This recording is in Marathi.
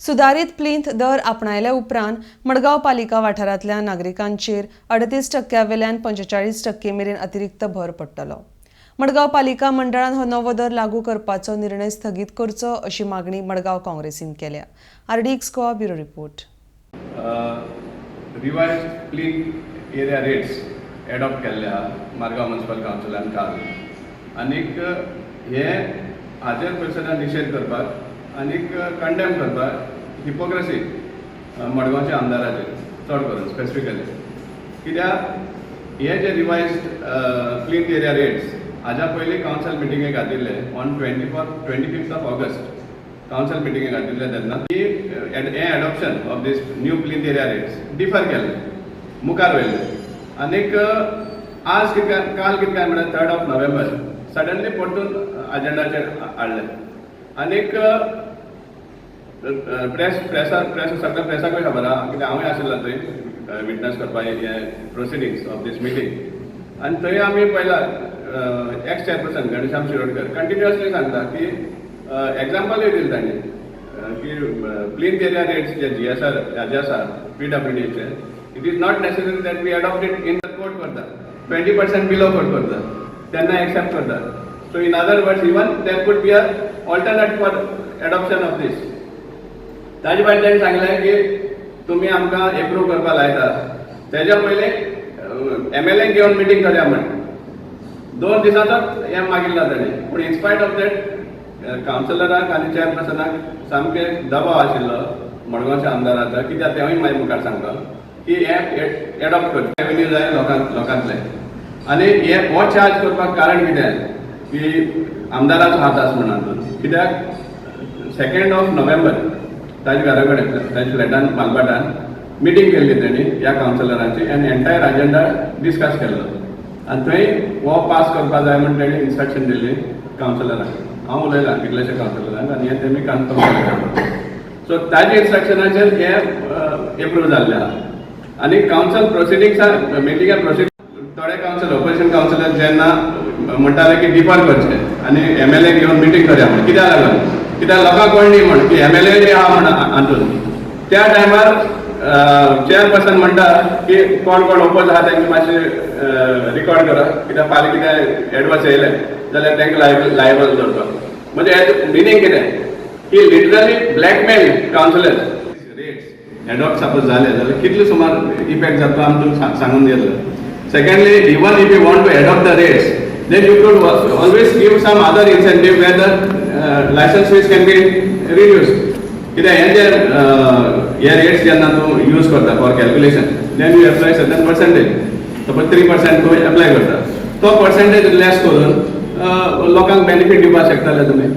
सुधारित प्लिंथ दर आपणायल्या उपरांत मडगांव पालिका वाठारांतल्या नागरिकांचेर 38% वेल्यान 45% मेरेन अतिरिक्त भर पडटलो। मडगांव पालिका मंडळान हो नवो दर लागू करपाचो निर्णय स्थगीत करचो अशी मागणी मडगांव काँग्रेसीन केल्या। RDXGOA bureau report. Revised plinth area rates adopt केल्ल्या मारगांव म्युनिसिपल काउन्सिलान काल आनीक हे हाजेर परिशदान निशेध करपाक आनीक कंडेम करपाक हिपोक्रेसी मडगांवच्या आमदाराचेर चड करून स्पेसिफिकली कित्याक हे जे रिवाइज्ड प्लिंथ एरिया रेट्स हाज्या पयलीं काउन्सिल मिटिंगेक घातिल्ले on 25th of August council मिटिंगेक घातिल्ले तेन्ना की हे adoption of these new plinth area rates differ केल्ले मुखार व्हेल्ले आनीक आज काल कितें काय म्हणल्यार 3rd of November सडनली परतून अजेंडाचेर हाडले आनीक सगळ्या प्रेसाकूय खबर आहा कित्याक हांवूय आशिल्लो थंय विटनस करपाक हे प्रोसिडींग्स ऑफ दीस मिटींग आनी थंय आमी पळयला ex chairperson Ghanshyam Shirodkar continuously सांगता की एग्जाम्पलूय दिले तांणी की प्लिंथ एरिया रेट्स जे GSR जे आसा PWDचे it is not necessary that we adopt it in the court करता 20% बिलो कोर्ट करता तेन्ना एक्सेप्ट करता। So in other words, even there could be a alternate for adoption of this. ताजे भायर ताणें सांगलें की तुमी आमकां एप्रूव करपाक लायता तेज्या पयलीं MLA घेवन मिटींग करया म्हण 2 दिसांचोच हें मागिल्लो ताणें पूण इन्स्पायट ऑफ दॅट काउन्सिलराक आनी चेअरपर्सनाक सामकें दबाव आशिल्लो मडगांवच्या आमदाराचो कित्याक तेवूय मागीर मुखार सांगता की हें एडॉप्ट करचें रेवेन्यू जाय लोकांतले आनी हो चार्ज करपाक कारण कितें की आमदाराचो हात आसा म्हणून हातून कित्याक 2nd of November ताजे घरा कडेन ताजे फ्लॅटान मालबाटान मिटींग केल्ली तेणी ह्या काउन्सिलरांची आनी एंटायर अजेंडा डिस्कस केल्लो आनी थंय हो पास करपाक जाय म्हण तेणी इन्स्ट्रक्शन दिल्ली काउन्सिलरांक हांव उलयलां कितलेशे काउन्सिलरांक आनी हें तेमी कन्फर्म केलें सो ताजे इन्स्ट्रक्शनाचेर हें एप्रूव जाल्लें आहा आनी काउन्सिल प्रोसिडींग्साक मिटिंगा थोडे काउन्सिल ऑपोजिशन काउन्सिलर जेन्ना म्हणटाले की डिफर करचे आनी MLA घेवन मिटींग करया म्हण कित्याक लागून कित्याक लोकांक कळ्ळी म्हण की MLA बी आहा म्हण हातून त्या टायमार चेअरपर्सन म्हणटा की कोण कोण ओपोज आहा तांकां मातशें रिकॉर्ड करा कित्याक फाल्यां कितें एडवर्स येयले जाल्यार तांकां लायबल धरपाक म्हणजे हें मिनींग कितें की literally blackmail counsellors rates adopt suppose जाले जाल्यार कितले सुमार इफेक्ट जाता आमी तुमकां सांगून दिल्लो। Secondly, even if you want to adopt the rates, then you could always give some other incentive where the license fees can be reduced. If you rates use for calculation, then you apply certain percentage. Suppose 3% to apply करता, तो percentage less करून लोकांक benefit दिवपाक शकता तुम्ही.